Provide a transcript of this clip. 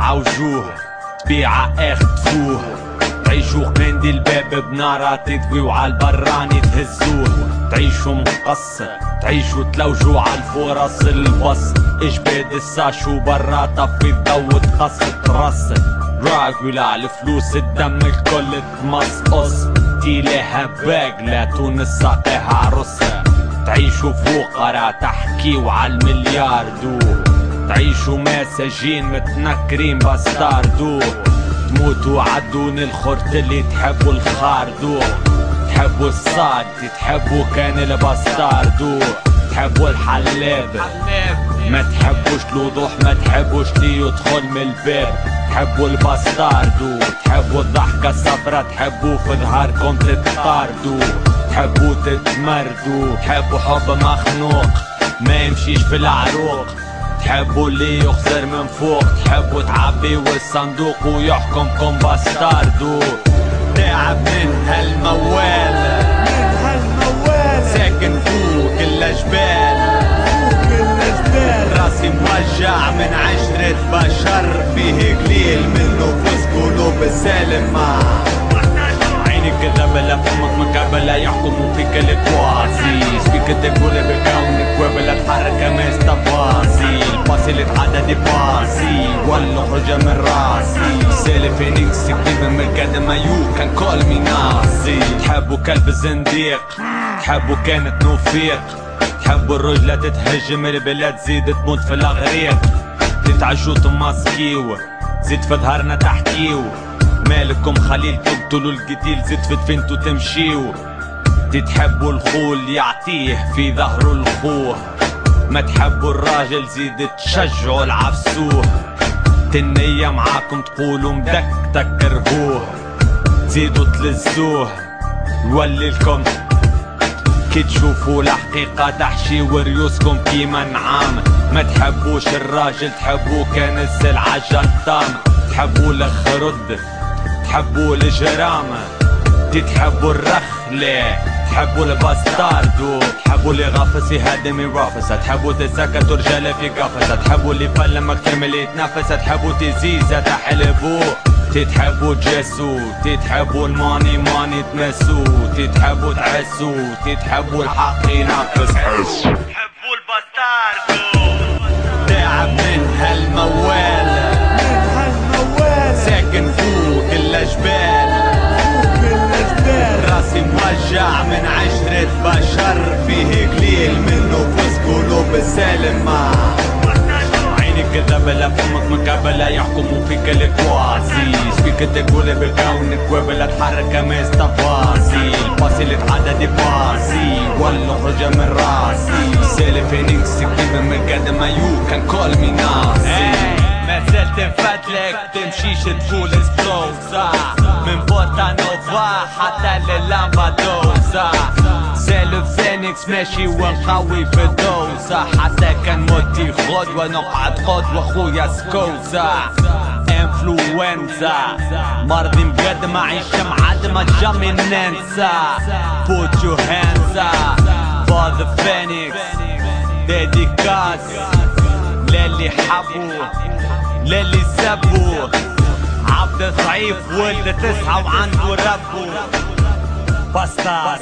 سبعة وجوه بيعة اخ تفوه. تعيشوا قنديل الباب بنارة تدوي وعالبراني تهزوه. تعيشوا مقص تعيشوا تلوجوا عالفرص البص. اجباد الساشو برا طفي الضو تخص ترص. راجل على فلوس الدم الكل تمصقص. تيليها باقلة تونس ساقيها عروسها. تعيشوا فقرا تحكيوا عالمليار دو. تعيشوا مساجين متنكرين باستاردو. تموتوا عدون الخرط اللي تحبوا الخاردو. تحبوا الصاد تحبوا كان الباستاردو. تحبوا الحلاب ما تحبوش الوضوح ما تحبوش لي يدخل من الباب. تحبوا الباستاردو تحبوا الضحكة الصفرا. تحبوا في ظهركم تتطاردوا. تحبوا تتمردوا. تحبوا حب مخنوق ما يمشيش في العروق. تحبوا اللي يخسر من فوق. تحبوا تعبيوا الصندوق ويحكمكم باستاردو. تعب من هالموال ساكن فوق الجبال. راسي موجع من عشرة بشر فيه قليل من نفوس قلوب السالم. عينك كذابة فمك مكابلة يحكموا فيك الكواسيس. فيك تقول بكونك وبلا تحرك ما استفاسي. الباسي اللي تعدى دي باسي ولا خرجة من راسي. سالف انكس كتيب من القدم يو كان كول مي ناسي. تحبوا كلب الزنديق تحبوا كانت نوفيق. تحبوا الرجلة تتهجم البلاد زيد تموت في الاغريق. تتعشوا تماسكيو زيد في ظهرنا تحكيو. مالكم خليل تقتلوا القتيل زيد في دفنتو تمشيو. تتحبوا الخول يعطيه في ظهره الخوه. ما تحبوا الراجل زيد تشجعوا العفسوه. تنية معاكم تقولوا مدكتك كرهوه. تزيدوا تلزوه يولي لكم كي تشوفوا الحقيقة تحشي وريوسكم كيما نعام. ما تحبوش الراجل تحبوا كان السلعة جنطام. تحبوا الخرد تحبوا الجرام. تحبوا الرخلة تحبوا الباستاردو. تحبوا اللي غافس يهدم يرافس. تحبوا تسكتوا رجالة في قفص. تحبوا اللي فلمك كامل يتنفس. تحبوا تزيزة تحلبو. تتحبوا تجسوا تتحبوا الماني ماني تمسوا. تتحبوا تعسوا تتحبوا الحق ينفس. تحبوا الباستاردو. تعب من هالموال ساكن فوق الجبال. راسي موجع من عشرة بشر فيه قليل من نفوس قلوب السالم. عينك كذابة فمك مكابلة يحكموا فيك الكواسيس. فيك تقول بكونك وبلا تحرك ما استفاسي. الباسي اللي تعدى دي باسي ولا خرجة من راسي. سالف انكس كتيب من القدم يو كان كول مي ناسي. ما زلت نفتلك تمشيش تقول سبروزا. من بورتا نوفا حتى للامبادوزا. سالف فينيكس ماشي ونقوي في الدوزة. حتى كان موتي خد ونقعد خد واخويا سكوزا. انفلونزا مرضي مقدم عيشة معدمة جامي ننسى. put your hands up for the phoenix. ديديكاس للي حبوا للي سبوا. عبد ضعيف ولد تسعة وعنده ربو. باستار